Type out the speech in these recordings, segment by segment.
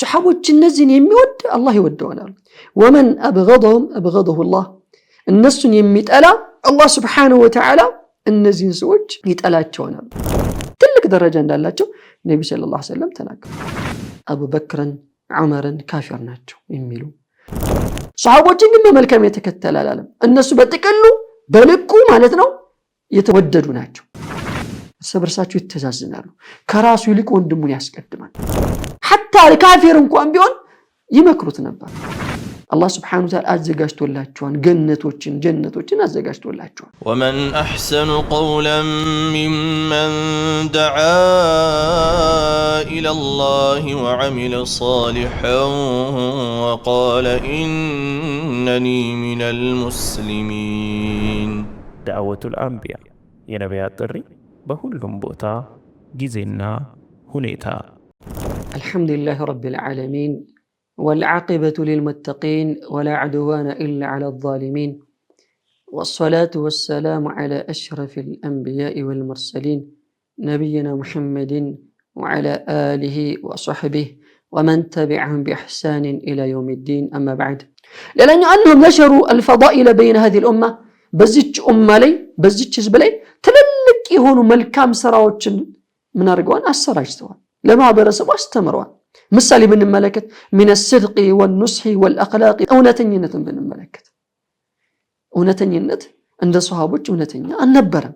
ሰሃቦች እነዚህን የሚወድ አላህ ይወደዋል ወመን አብገደሁም አብገደሁ አላህ እነሱን የሚጠላ አላህ Subhanahu Wa Ta'ala እነዚህን ሰዎች ይጠላቸዋል ትልቅ ደረጃ እንዳላቸው ነብዩ ሰለላሁ ዐለይሂ ወሰለም ተናገሩ አቡበክርን ዑመርን ካፊር ናቸው የሚሉ ሰሃቦችን ግን በመልካም የተከተለ አላለም እነሱ በጥቅሉ በልኩ ማለት ነው የተወደዱ ናቸው ሰብርሳቸው ይተዛዝናሉ ከራሱ ይልቅ ወንድሙን ያስቀድማል حتى الكافر እንኳን ቢሆን ይመክሩት ነበር አላህ Subhanahu Wa Ta'ala አዘጋጅቶላቸዋል ጀነቶችን አዘጋጅቶላቸዋል ومن احسن قولا ممن دعا الى الله وعمل صالحا وقال انني من المسلمين دعوة الانبياء የነቢያት ጥሪ በሁሉም ቦታ ጊዜና ሁኔታ الحمد لله رب العالمين والعاقبة للمتقين ولا عدوان إلا على الظالمين والصلاة والسلام على أشرف الأنبياء والمرسلين نبينا محمد وعلى آله وصحبه ومن تبعهم بإحسان إلى يوم الدين أما بعد لأن أنهم نشروا الفضائل بين هذه الأمة بزيج أمة لي بزيج حزب لي تللك يهونوا ملكام سراوتشن من أرقوان أسراجتوان لما برسوا استمروا مثال من الملكة من الصدق والنصح والأخلاق أونتنينة من الملكة أونتنينة عند صحابة أونتنينة النبرة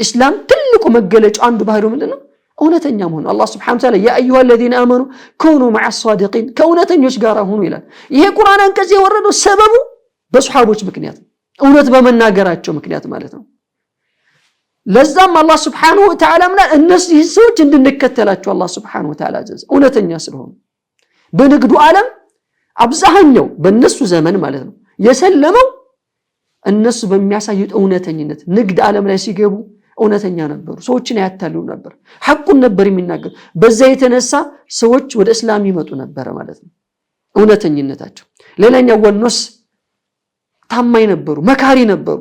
إسلام تلك مجلج عنده بهرو مننا أونتنينة من الله سبحانه وتعالى يا أيها الذين آمنوا كونوا مع الصادقين كونتنينة يشجارهم إلى يه قرآن أنكزي وردوا السبب بصحابة مكنيات أونت بمن ناقراتشو مكنيات مالتهم لزم الله سبحانه وتعالى من الناس يسوج እንድንከተላቸው الله سبحانه وتعالى አዘዘ እውነተኛ ስለሆኑ በንግዱ ዓለም አብዛኛው በእነሱ ዘመን ማለት ነው የሰለመው እነሱ በሚያሳዩት እውነተኝነት ንግድ ዓለም ላይ ሲገቡ እውነተኛ ነበሩ ሰዎችን ያታሉ ነበር ሐቁን ነበር የሚናገሩ በዛ የተነሳ ሰዎች ወደ እስላም ይመጡ ነበር ማለት ነው እውነተኝነታቸው ሌላኛው ወንስ ታማኝ ነበሩ መካሪ ነበሩ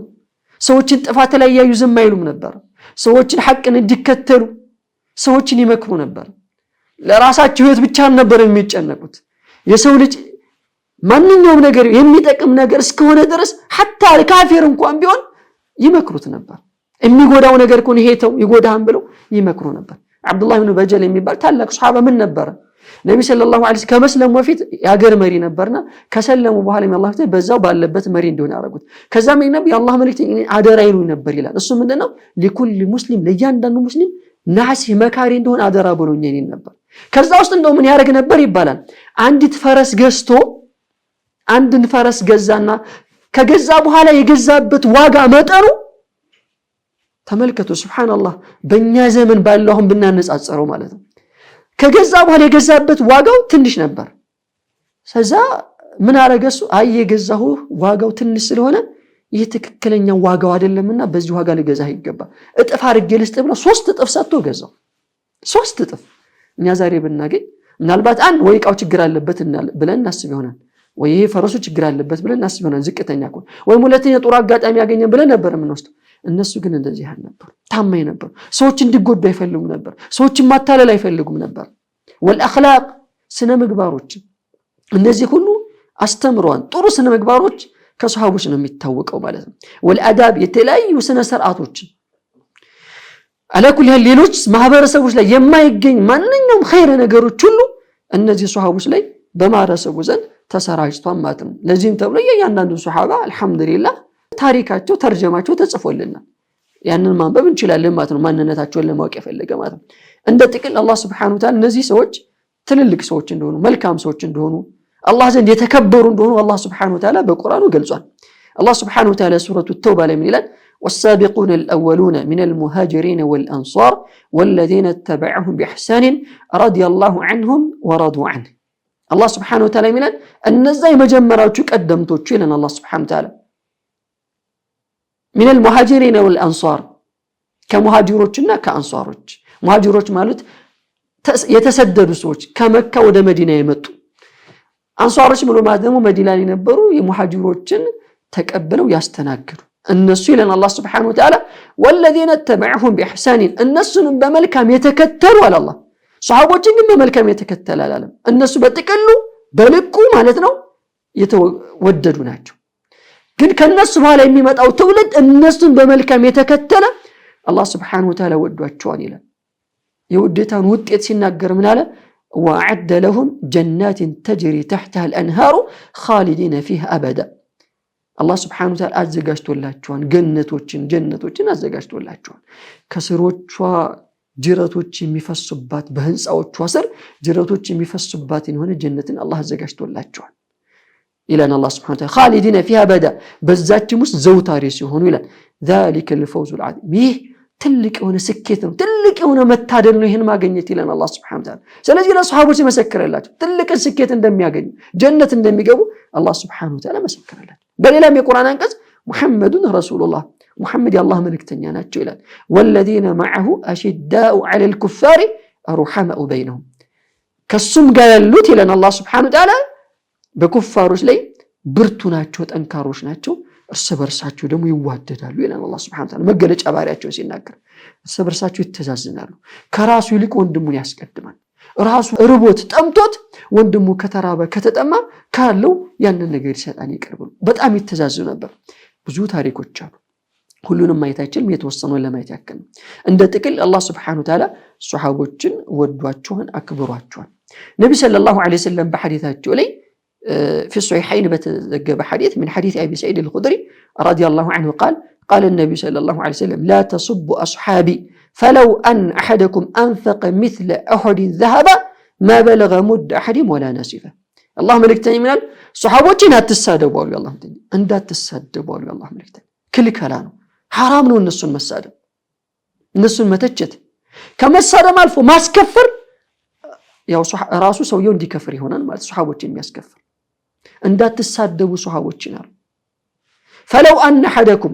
ሰዎችን ጥፋት ላይ ያዩ ዝም አይሉም ነበር ሰዎችን ሐቅን እንዲከተሉ ሰዎችን ይመክሩ ነበር ለራሳቸው ህይወት ብቻ ነበር የሚጨነቁት የሰው ልጅ ማንኛውም ነገር የሚጠቅም ነገር እስከሆነ ድረስ حتى الكافر እንኳን ቢሆን ይመክሩት ነበር የሚጎዳው ነገር ኮን ይሄተው ይጎዳም ብለው ይመክሩ ነበር አብዱላህ ኢብኑ በጀል የሚባል ታላቅ ሱሐባ ምን ነበር ነብዩ ሰለላሁ ዐለይሂ ወሰለም ከመስለሙ በፊት ያገር መሪ ነበርና ከሰለሙ በኋላ አላህ ተባረከ በዛው ባለበት መሪ እንደሆነ አረጉት ከዛም ነብዩ አላህ መልእክተኛ አደራ ይሉ ነበር ይላል እሱ ምንድነው ለኩል ሙስሊም ለያንዳንዱ ሙስሊም ናሲ መካሪ እንደሆነ አደራ ብሎኝ ነበር ከዛ ውስጥ እንደው ምን ያደርግ ነበር ይባላል አንዲት ፈረስ ገዝቶ አንድን ፈረስ ገዛና ከገዛ በኋላ የገዛበት ዋጋ መጠኑ ተመልከቱ ሱብሃንአላህ በእኛ ዘመን ባለውም ብናነጻጸረው ማለት ነው ከገዛ በኋላ የገዛበት ዋጋው ትንሽ ነበር ሰዛ ምን አረገሱ የገዛው ዋጋው ትንሽ ስለሆነ ይህ ትክክለኛ ዋጋው አይደለምና በዚህ ዋጋ ለገዛ ይገባ እጥፍ አርጌ ልስጥ ብሎ 3 እጥፍ ሰጥቶ ገዛው 3 እጥፍ እኛ ዛሬ ብናገኝ ምናልባት አንድ ወይ ቃው ችግር አለበት ብለን እናስብ ይሆናል ወይ ፈረሱ ችግር አለበት ብለን እናስብ ይሆናል ዝቅተኛ ኮን ወይ ሁለተኛ ጦር አጋጣሚ ያገኘን ብለን ነበር የምንወስደው እነሱ ግን እንደዚህ ነበር ታማኝ ነበር ሰዎች እንዲጎዱ አይፈልጉም ነበር ሰዎች ማታለል አይፈልጉም ነበር والأخلاق ስነ ምግባሮች እነዚህ ሁሉ አስተምሯን ጥሩ ስነ ምግባሮች ከሷሃቦች ነው የሚታወቀው ማለት ነው والاداب የተለያዩ ስነ ሰርዓቶች አለኩል ሌሎች ማህበረሰቦች ላይ የማይገኝ ማንኛውም ኸይር ነገሮች ሁሉ እነዚህ ሷሃቦች ላይ በማህበረሰቡ ዘንድ ተሰራጭቷል ማለት ነው ለዚህም ተብሎ የእያንዳንዱ ሷሃባ አልহামዱሊላህ ታሪካቸው ተርጀማቸው ተጽፎልናል ያንን ማንበብ እንችላለን ማለት ነው ማንነታቸውን ለማወቅ የፈለገ ማለት ነው እንደ ጥቅል አላህ Subhanahu Wa Ta'ala እነዚህ ሰዎች ትልልቅ ሰዎች እንደሆኑ መልካም ሰዎች እንደሆኑ አላህ ዘንድ የተከበሩ እንደሆኑ አላህ Subhanahu Wa Ta'ala በቁርአኑ ገልጿል الله سبحانه وتعالى سورة التوبة لمن إلى والسابقون الأولون من المهاجرين والأنصار والذين اتبعهم بإحسان رضي الله عنهم ورضوا عنه الله سبحانه وتعالى من النزاي مجمرات قدمتوا لنا الله سبحانه وتعالى من المهاجرين والأنصار كمهاجروችና كأنصاሮች مهاجروች ማለት የተሰደዱ ሰዎች ከመካ ወደ መዲና የመጡ አንሷሮች ብሎ ማለት ደግሞ መዲና ላይ ነበሩ የሙሃጅሮችን ተቀበለው ያስተናግዱ እነሱ ይላል አላህ Subhanahu Wa Ta'ala والذين اتبعهم باحسان እነሱንም በመልካም የተከተሉ አለ አላህ ሷሃቦችን ግን በመልካም የተከተለ አላለም እነሱ በጥቅሉ በልኩ ማለት ነው የተወደዱ ናቸው ግን ከነሱ በኋላ የሚመጣው ትውልድ እነሱን በመልካም የተከተለ አላህ Subhanahu Wa Ta'ala ወዷቸዋል ይላል የውዴታን ውጤት ሲናገር ምን አለ وأعد لهم جنات تجري تحتها الأنهار خالدين فيها أبدا الله سبحانه وتعالى አዘጋጅቶላቸዋል ጀነቶችን አዘጋጅቶላቸዋል ከስሮቿ ጅረቶች የሚፈሱባት በህንጻዎቿ ስር ጅረቶች የሚፈሱባት የሆነ ጀነትን አላህ አዘጋጅቶላቸዋል إلى الله سبحانه وتعالى خالدين فيها أبدا በዛችም ውስጥ ዘውታሪ ሲሆኑ ይላል ذلك الفوز العظيم ትልቅ የሆነ ስኬት ነው ትልቅ የሆነ መታደል ነው ይሄን ማግኘት ይላል አላህ Subhanahu Wa Ta'ala ስለዚህ ለሱሐቦች መሰከረላቸው ትልቅ ስኬት እንደሚያገኙ ጀነት እንደሚገቡ አላህ Subhanahu Wa Ta'ala መሰከረላቸው በሌላም የቁርአን አንቀጽ ሙሐመዱን ረሱሉላህ ሙሐመድ የአላህ መልእክተኛ ናቸው ይላል والذين معه أشداء على الكفار رحماء بينهم ከሱም ጋር ያሉት ይላል አላህ Subhanahu Wa Ta'ala በኩፋሮች ላይ ብርቱ ናቸው ጠንካሮች ናቸው እርስ በርሳቸው ደግሞ ይዋደዳሉ ይላል አላህ Subhanahu Wa Ta'ala መገለጫ ባሪያቸው ሲናገር እርስ በርሳቸው ይተዛዘናሉ ከራሱ ይልቅ ወንድሙን ያስቀድማል ራሱ ርቦት ጠምቶት ወንድሙ ከተራበ ከተጠማ ካለው ያንን ነገር ይሰጣን ይቀርባሉ በጣም ይተዛዘኑ ነበር ብዙ ታሪኮች አሉ ሁሉንም ማየታችን የተወሰኑ ለማየት ያከን እንደ ጥቅል አላህ Subhanahu Wa Ta'ala ሱሐቦችን ወዷቸውን አክብሯቸዋል ነብይ ሰለላሁ ዐለይሂ ወሰለም በሐዲታቸው ላይ في الصحيحين بتذكر حديث من حديث أبي سعيد الخدري رضي الله عنه قال النبي صلى الله عليه وسلم لا تصبوا أصحابي فلو أن أحدكم أنفق مثل أحد ذهب ما بلغ مد أحدهم ولا نصفه الله ملك تاني من صحابتنا تسادوا بقول الله تاني أنت تسادوا بقول الله ملك تاني كل كلامه حرام نو الناس المسادة الناس المتجت كما السادة مالفو ما سكفر يا راسو سويون دي كفري هنا ما صحابتين ما يسكفر እንዳትሳደቡ ሱሐቦችን አሉ فلو ان احدكم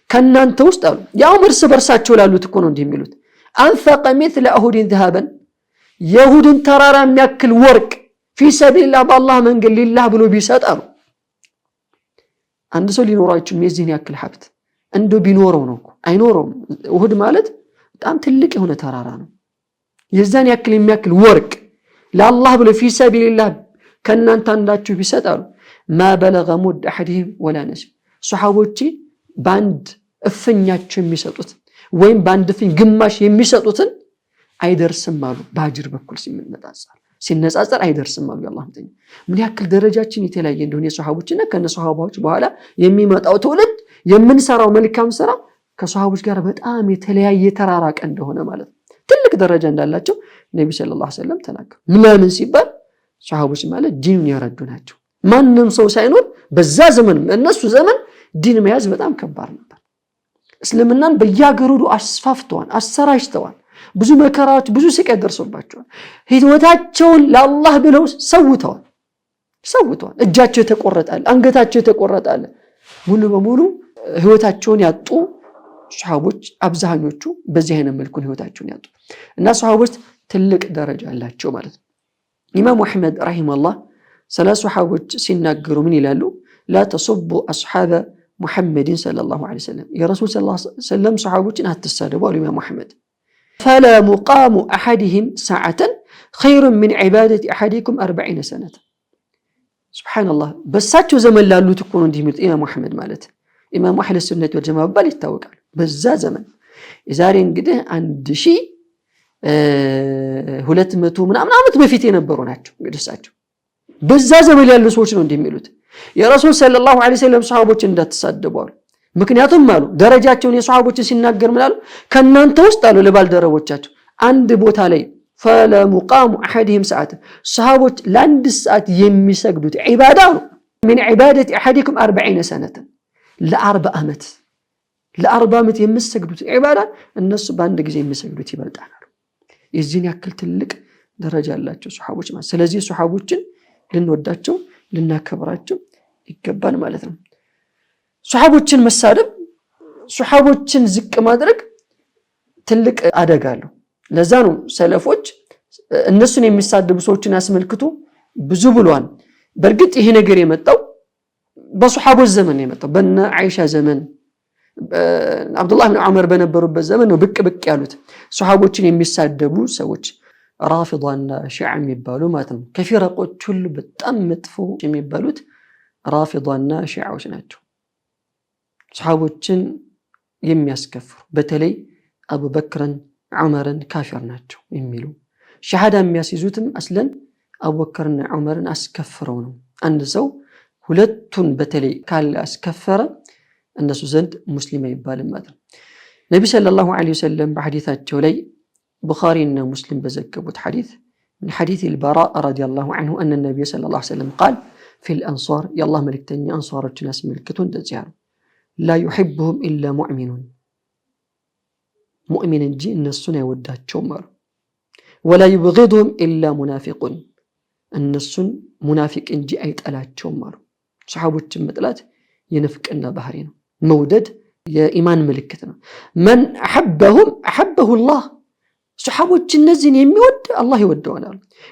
ከናንተ ውስጥ አሉ ያው እርስ በርሳቸው ላሉት እኮ ነው እንደሚሉት አንፈቀ مثل احد ذهبا የሁድን ተራራ የሚያክል ወርቅ في سبيل الله بالله መንገድ ሊላህ ብሎ ቢሰጥ አሉ አንድ ሰው ሊኖረው አይችልም የዚህን ያክል ሀብት እንዶ ቢኖረው ነው አይኖረውም እሁድ ማለት በጣም ትልቅ የሆነ ተራራ ነው የዛን ያክል የሚያክል ወርቅ ለአላህ ብሎ في سبيل الله ከናንተ አንዳችሁ ቢሰጣሉ ما بلغ مد احدهم ولا نصف ሱሐቦች ባንድ እፍኛቸው የሚሰጡት ወይም ባንድ እፍኝ ግማሽ የሚሰጡትን አይደርስም አሉ ባጅር በኩል ሲነጻጸር አይደርስም አሉ ያላህ ተኝ ምን ያክል ደረጃችን የተለያየ እንደሆነ ሱሐቦችና ከነሱሐቦች በኋላ የሚመጣው ትውልድ የምንሰራው መልካም ስራ ከሱሐቦች ጋር በጣም የተለያየ ተራራቀ እንደሆነ ማለት ትልቅ ደረጃ እንዳላቸው ነብዩ ሰለላሁ ዐለይሂ ወሰለም ተናገሩ ምን ሲባል ሱሐቦች ማለት ዲኑን ያረዱ ናቸው ማንንም ሰው ሳይኖር በዛ ዘመን እነሱ ዘመን ዲን መያዝ በጣም ከባድ ነበር እስልምናን በያገሩ አስፋፍተዋል አሰራጭተዋል ብዙ መከራዎች ብዙ ስቃይ ደርሶባቸዋል ህይወታቸውን ለአላህ ብለው ሰውተዋል እጃቸው ተቆረጣል አንገታቸው ተቆረጣል ሙሉ በሙሉ ህይወታቸውን ያጡ ሱሐቦች አብዛኞቹ በዚህ አይነት መልኩ ህይወታቸውን ያጡ እና ሱሐቦች ትልቅ ደረጃ አላቸው ማለት ነው ኢማም አህመድ ረሂመሁላህ ስለ ሱሐቦች ሲናገሩ ምን ይላሉ لا تصبوا اصحاب محمد صلى الله عليه وسلم يا رسول صلى الله عليه وسلم صحابوችን አትሳደቡ አሉ ኢማም አህመድ فلا مقام احدهم ساعه خير من عباده احدكم 40 سنه سبحان الله በሳቸው ዘመን ላሉት እኮ ነው እንዲህ የሚሉት ኢማም አህመድ ማለት ኢማም አህለ ሱነት ወልጀማዓ ባል ይታወቃል በዛ ዘመን የዛሬ እንግዲህ 1200 ምናምን አመት በፊት የነበሩ ናቸው እንግዲህ እሳቸው በዛ ዘመን ያሉ ሰዎች ነው እንደሚሉት የረሱል ሰለላሁ ዐለይሂ ወሰለም ሱሐቦች እንዳትሳደቡ አሉ ምክንያቱም አሉ ደረጃቸውን የሱሐቦችን ሲናገር ምናሉ ከናንተ ውስጥ አሉ ለባልደረቦቻቸው አንድ ቦታ ላይ فلا مقام احدهم ساعه ሱሐቦች ለአንድ ሰዓት የሚሰግዱት ዒባዳ ነው من عباده احدكم 40 سنه ለ40 ዓመት የሚሰግዱት ዒባዳ እነሱ በአንድ ጊዜ የሚሰግዱት ይበልጣል የዚህን ያክል ትልቅ ደረጃ ያላቸው ሱሐቦች ማለት ስለዚህ ሱሐቦችን ልንወዳቸው ልናከብራቸው ይገባል ማለት ነው ሱሐቦችን መሳደብ ሱሐቦችን ዝቅ ማድረግ ትልቅ አደጋ አለው ለዛ ነው ሰለፎች እነሱን የሚሳደቡ ሰዎችን አስመልክቶ ብዙ ብሏል በርግጥ ይሄ ነገር የመጣው በሱሐቦች ዘመን የመጣው በእነ አይሻ ዘመን አብዱላህ ኢብኑ ዑመር በነበሩበት ዘመን ነው ብቅ ያሉት ሱሐቦችን የሚሳደቡ ሰዎች ራፊዳና ሺዓ የሚባሉ ማለት ነው። ከፊረቆች ሁሉ በጣም መጥፎ የሚባሉት ራፊዳና ሺዓዎች ናቸው። ሰሃቦችን የሚያስከፍሩ በተለይ አቡበክርን ዑመርን ካፊር ናቸው የሚሉ ሸሃዳ የሚያስይዙትም አስለን አቡበክርና ዑመርን አስከፍረው ነው። አንድ ሰው ሁለቱን በተለይ ካለ አስከፈረ እነሱ ዘንድ ሙስሊም አይባልም ማለት ነው። ነቢ ሰለላሁ ዐለይሂ ወሰለም በሐዲታቸው ላይ ቡኻሪና ሙስሊም በዘገቡት ሐዲት من حديث البراء رضي الله عنه أن النبي صلى الله عليه وسلم قال في الأنصار يا الله ملكتني أنصار الناس ملكتون دزيار لا يحبهم إلا مؤمن جي النسون يودات شمر ولا يبغضهم إلا منافق النسون منافق جي أيت ألات شمر صحابة الجمتلات ينفق أن بحرين مودد يا إيمان ملكتنا من أحبهم أحبه الله صحابة النزين يميود الله يودونا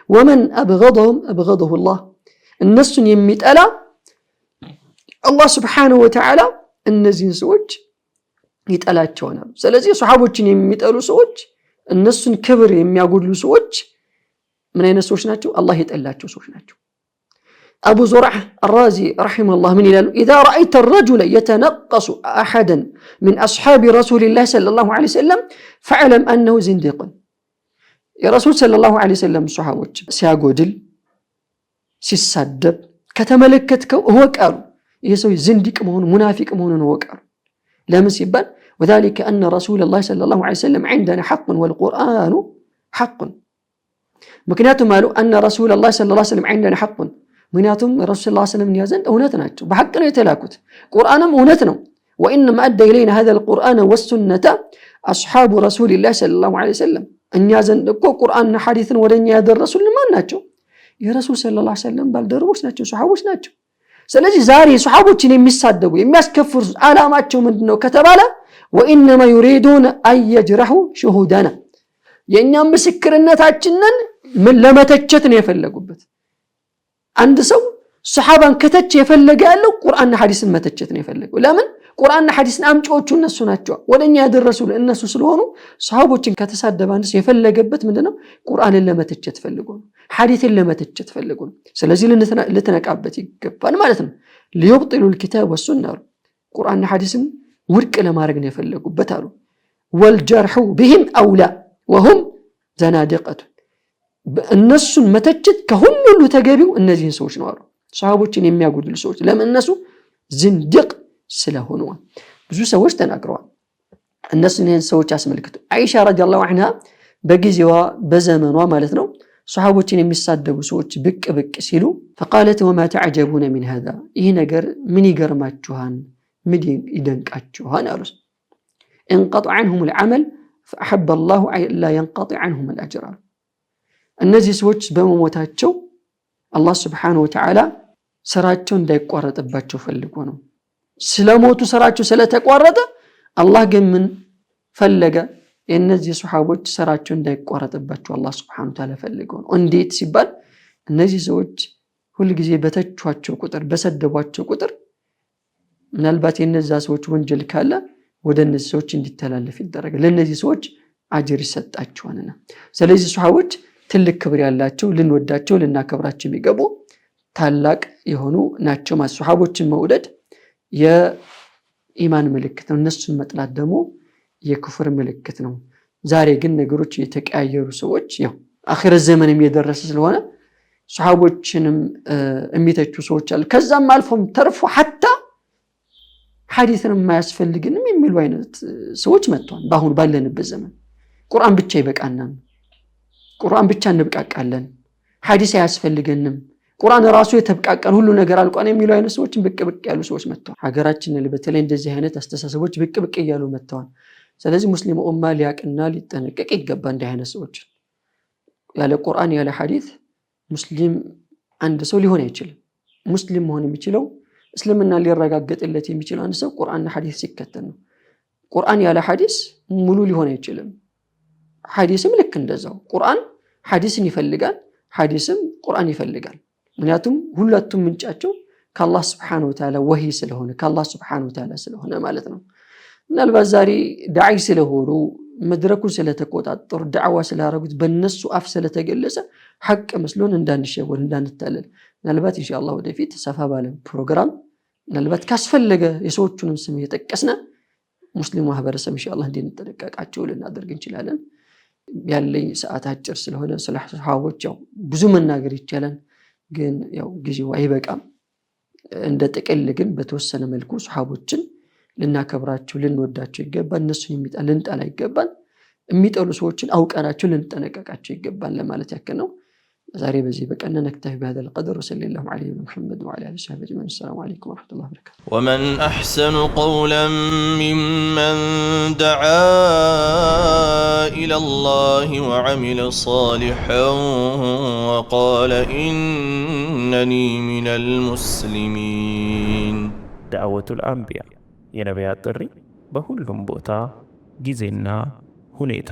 ومن أبغضهم أبغضه الله الناس يميت ألا الله سبحانه وتعالى النزين سوج يتألاቸውና ስለዚህ ሱሐቦችን የሚጠሉ ሰዎች እነሱን ክብር የሚያጎድሉ ሰዎች ምን አይነት ሰዎች ናቸው? አላህ የጠላቸው ሰዎች ናቸው። አቡ ዙርዓ الرازي رحمه الله من ይላሉ اذا رايت الرجل يتنقص احدا من اصحاب رسول الله صلى الله عليه وسلم فاعلم انه زنديق يا رسول صلى الله عليه وسلم ሱሐቦች ሲያጎድል ሲሳደብ ከተመለከትከው ወቃሉ ይሄ ሰው ዝንዲቅ መሆኑ ሙናፊቅ መሆኑን ወቃሉ ለምን ሲባል وذلك أن رسول الله صلى الله عليه وسلم عندنا حق والقرآن حق مكنياتهم قالوا أن رسول الله صلى الله عليه وسلم عندنا حق مكنياتهم رسول الله صلى الله عليه وسلم يزن أونتنا بحقنا يتلاكت قرآنهم أونتنا وإنما أدى إلينا هذا القرآن والسنة أصحاب رسول الله صلى الله عليه وسلم أن يزن قرآن حديث ولن يهدى الرسول ما ناتشو يا رسول صلى الله عليه وسلم بالدروش ناتشو صحابوش ناتشو ስለዚህ ዛሬ ሱሐቦችን የሚሳደቡ የሚያስከፍሩ ዓላማቸው ምንድነው ከተባለ وانما يريدون ان يجرحوا شهودنا የኛም ምስክርነታችንን ምን ለመተቸት ነው የፈለጉበት። አንድ ሰው ሱሐባን ከተቸ የፈለገ ያለው ቁርአንና ሐዲስን መተቸት ነው የፈለገው። ለምን ቁርአንና ሐዲስን አምጪዎቹ እነሱ ናቸው፣ ወደኛ ያደረሱ እነሱ ስለሆኑ ሱሐቦችን ከተሳደበ አንድ ሰው የፈለገበት ምንድነው? ቁርአንን ለመተቸት ፈልጎ ነው፣ ሐዲስን ለመተቸት ፈልጎ ነው። ስለዚህ ልትነቃበት ይገባል ማለት ነው። ليبطلوا الكتاب والسنة ቁርአንና ሐዲስን ውድቅ ለማድረግ ነው የፈለጉበት አሉ። والجرح بهم اولى وهم زنادقة እነሱን መተቸት ከሁሉ ተገቢው እነዚህን ሰዎች ነው አሉ። ሱሐቦችን የሚያጎድሉ ሰዎች ለምን እነሱ ዝንድቅ ስለሆኑ ብዙ ሰዎች ተናግረዋል። እነሱን ይሄን ሰዎች አስመልክቱ አይሻ ረዲየላሁ ዐንሃ በጊዜዋ በዘመኗ ማለት ነው ሱሐቦችን የሚሳደቡ ሰዎች ብቅ ሲሉ فقالت وما تعجبون من هذا ይሄ ነገር ምን ይገርማችኋል ምን ይደንቃችኋል አሉ። انقطع عنهم العمل فأحب الله لا ينقطع عنهم الأجر እነዚህ ሰዎች በመሞታቸው አላህ Subhanahu Wa Ta'ala ስራቸው እንዳይቋረጥባቸው ፈልጎ ነው። ስለሞቱ ስራቸው ስለተቋረጠ አላህ ግን ምን ፈለገ? የነዚህ ሱሐቦች ስራቸው እንዳይቋረጥባቸው አላህ Subhanahu Wa Ta'ala ፈልጎ ነው። እንዴት ሲባል እነዚህ ሰዎች ሁሉ ጊዜ በተቿቸው ቁጥር በሰደቧቸው ቁጥር ምናልባት የነዛ ሰዎች ወንጀል ካለ ወደ እነዚህ ሰዎች እንዲተላለፍ ይደረጋል፣ ለነዚህ ሰዎች አጅር ይሰጣቸዋልና። ስለዚህ ሱሐቦች ትልቅ ክብር ያላቸው ልንወዳቸው ልናከብራቸው የሚገቡ ታላቅ የሆኑ ናቸው። ሱሐቦችን መውደድ የኢማን ምልክት ነው፣ እነሱን መጥላት ደግሞ የኩፍር ምልክት ነው። ዛሬ ግን ነገሮች የተቀያየሩ ሰዎች ያው አኺር ዘመንም የደረሰ ስለሆነ ሱሐቦችንም የሚተቹ ሰዎች አሉ። ከዛም አልፎም ተርፎ ሐታ ሐዲስን የማያስፈልግንም የሚሉ አይነት ሰዎች መጥተዋል። በአሁን ባለንበት ዘመን ቁርአን ብቻ ይበቃናል፣ ቁርአን ብቻ እንብቃቃለን፣ ሐዲስ አያስፈልገንም፣ ቁርአን ራሱ የተብቃቃን ሁሉ ነገር አልቋን የሚሉ አይነት ሰዎችን ብቅ ያሉ ሰዎች መጥተዋል። ሀገራችን ላይ በተለይ እንደዚህ አይነት አስተሳሰቦች ብቅ እያሉ መጥተዋል። ስለዚህ ሙስሊሙ ኡማ ሊያቅና ሊጠነቀቅ ይገባ። እንዲህ አይነት ሰዎች ያለ ቁርአን ያለ ሐዲስ ሙስሊም አንድ ሰው ሊሆን አይችልም። ሙስሊም መሆን የሚችለው እስልምና ሊረጋገጥለት የሚችለው አንድ ሰው ቁርአንና ሐዲስ ሲከተል ነው። ቁርአን ያለ ሐዲስ ሙሉ ሊሆን አይችልም። ሐዲስም ልክ እንደዛው ቁርአን ሐዲስን ይፈልጋል፣ ሐዲስም ቁርአን ይፈልጋል። ምክንያቱም ሁለቱም ምንጫቸው ከአላህ Subhanahu Wa Ta'ala ወህይ ስለሆነ ከአላህ Subhanahu Wa Ta'ala ስለሆነ ማለት ነው። ምናልባት ዛሬ ዳዒ ስለሆኑ መድረኩን ስለተቆጣጠሩ ዳዕዋ ስላደረጉት በእነሱ አፍ ስለተገለጸ ሐቅ መስሎን እንዳንሸወድ እንዳንታለል ምናልባት ኢንሻአላህ ወደፊት ሰፋ ባለ ፕሮግራም ምናልባት ካስፈለገ የሰዎቹንም ስም እየጠቀስና ሙስሊሙ ማህበረሰብ ኢንሻአላህ እንድንጠነቀቃቸው ልናደርግ እንችላለን። ያለኝ ሰዓት አጭር ስለሆነ ስለ ሱሐቦች ያው ብዙ መናገር ይቻላል፣ ግን ያው ጊዜው አይበቃም። እንደ ጥቅል ግን በተወሰነ መልኩ ሱሐቦችን ልናከብራቸው ልንወዳቸው ይገባል። እነሱን የሚጠላ ልንጠላ ይገባል። የሚጠሉ ሰዎችን አውቀናቸው ልንጠነቀቃቸው ይገባል ለማለት ያክል ነው። ዛሬ በዚህ በቀን نكتفي بهذا القدر وصلى الله عليه محمد وعلى اله وصحبه اجمعين. السلام عليكم ورحمه الله وبركاته. ومن أحسن قولا ممن دعا إلى الله وعمل صالحا وقال إنني من المسلمين. دعوة الأنبياء የነቢያት ጥሪ በሁሉም ቦታ ጊዜና ሁኔታ